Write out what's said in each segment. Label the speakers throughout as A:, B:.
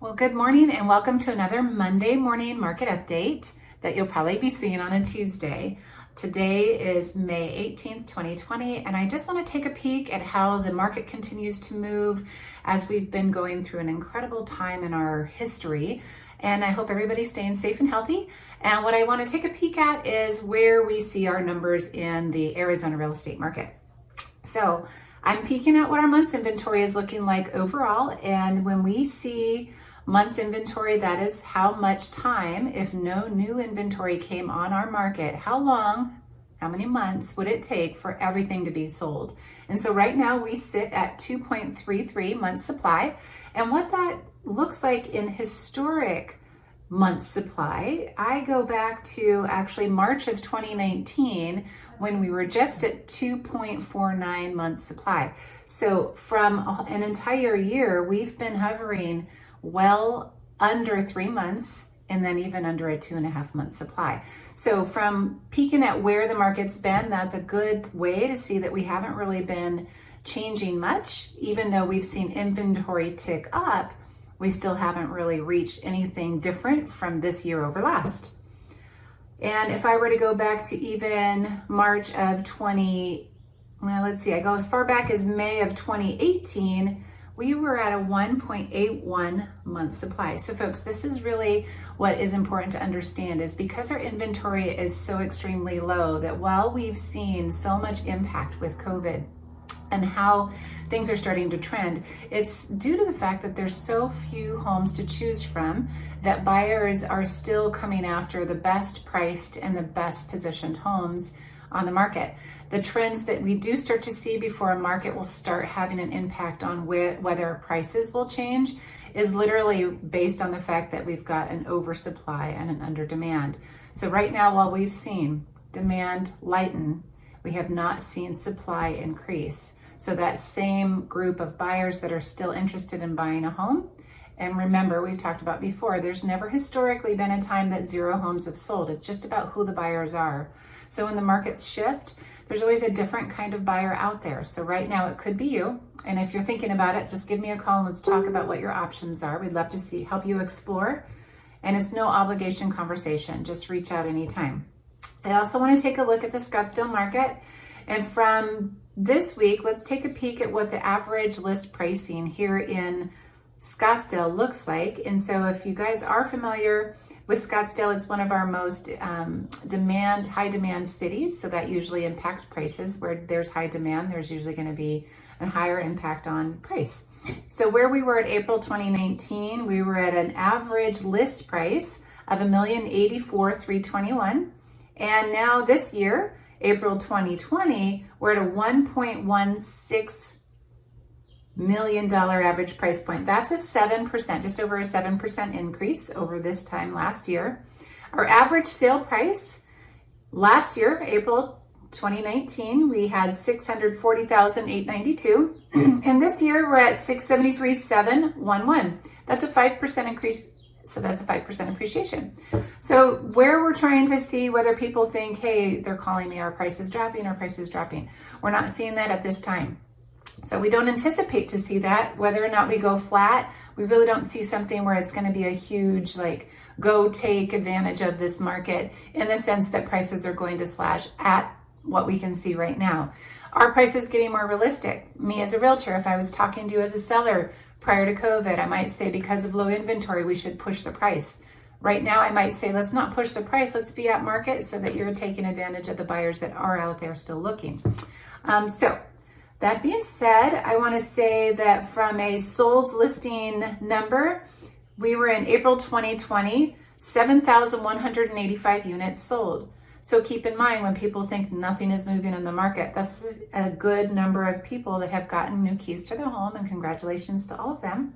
A: Well, good morning and welcome to another Monday morning market update that you'll probably be seeing on a Tuesday. Today is May 18th, 2020, and I just want to take a peek at how the market continues to move as we've been going through an incredible time in our history. And I hope everybody's staying safe and healthy. And what I want to take a peek at is where we see our numbers in the Arizona real estate market. So I'm peeking at what our month's inventory is looking like overall. And when we see month's inventory, that is how much time, if no new inventory came on our market, how long, how many months would it take for everything to be sold? And so right now we sit at 2.33 months supply. And what that looks like in historic months supply, I go back to actually March of 2019 when we were just at 2.49 months supply. So from an entire year, we've been hovering well under 3 months and then even under a 2.5 month supply. So from peeking at where the market's been, that's a good way to see that we haven't really been changing much. Even though we've seen inventory tick up, we still haven't really reached anything different from this year over last. And if I were to go back to even March of I go as far back as May of 2018, we were at a 1.81 month supply. So folks, this is really what is important to understand, is because our inventory is so extremely low, that while we've seen so much impact with COVID and how things are starting to trend, it's due to the fact that there's so few homes to choose from that buyers are still coming after the best priced and the best positioned homes on the market. The trends that we do start to see before a market will start having an impact on whether prices will change is literally based on the fact that we've got an oversupply and an under demand. So right now, while we've seen demand lighten, we have not seen supply increase. So that same group of buyers that are still interested in buying a home, and remember, we've talked about before, there's never historically been a time that 0 homes have sold. It's just about who the buyers are. So when the markets shift, there's always a different kind of buyer out there. So right now it could be you. And if you're thinking about it, just give me a call and let's talk about what your options are. We'd love to help you explore. And it's no obligation conversation. Just reach out anytime. I also want to take a look at the Scottsdale market. And from this week, let's take a peek at what the average list pricing here in Scottsdale looks like. And so if you guys are familiar with Scottsdale, it's one of our most high demand cities. So that usually impacts prices. Where there's high demand, there's usually going to be a higher impact on price. So where we were at April 2019, we were at an average list price of $1,084,321. And now this year, April 2020, we're at a $1.16 million average price point. That's a 7%, just over a 7% increase over this time last year. Our average sale price last year, April 2019, we had $640,892. And this year we're at $673,711. That's a 5% increase. So that's a 5% appreciation. So where we're trying to see whether people think, hey, they're calling me, our price is dropping, we're not seeing that at this time. So we don't anticipate to see that. Whether or not we go flat, we really don't see something where it's going to be a huge, go take advantage of this market in the sense that prices are going to slash at what we can see right now. Our price is getting more realistic. Me as a realtor, if I was talking to you as a seller prior to COVID, I might say because of low inventory, we should push the price. Right now, I might say, let's not push the price. Let's be at market so that you're taking advantage of the buyers that are out there still looking. So that being said, I want to say that from a sold listing number, we were in April 2020, 7,185 units sold. So keep in mind, when people think nothing is moving in the market, that's a good number of people that have gotten new keys to their home, and congratulations to all of them.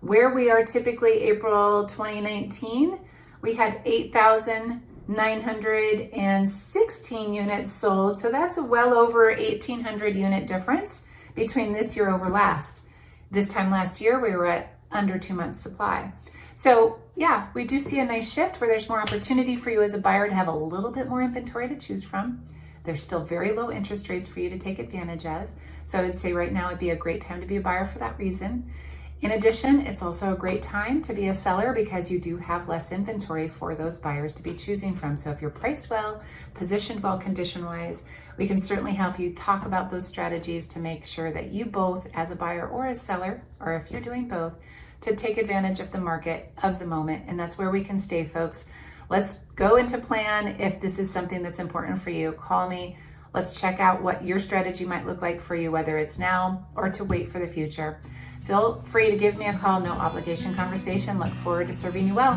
A: Where we are typically April 2019, we had 8,916 units sold. So that's a well over 1,800 unit difference between this year over last. This time last year, we were at under 2 months supply. So yeah, we do see a nice shift where there's more opportunity for you as a buyer to have a little bit more inventory to choose from. There's still very low interest rates for you to take advantage of. So I would say right now would be a great time to be a buyer for that reason. In addition, it's also a great time to be a seller because you do have less inventory for those buyers to be choosing from. So if you're priced well, positioned well condition-wise, we can certainly help you talk about those strategies to make sure that you both, as a buyer or a seller, or if you're doing both, to take advantage of the market of the moment. And that's where we can stay, folks. Let's go into plan. If this is something that's important for you, call me. Let's check out what your strategy might look like for you, whether it's now or to wait for the future. Feel free to give me a call, no obligation conversation. Look forward to serving you well.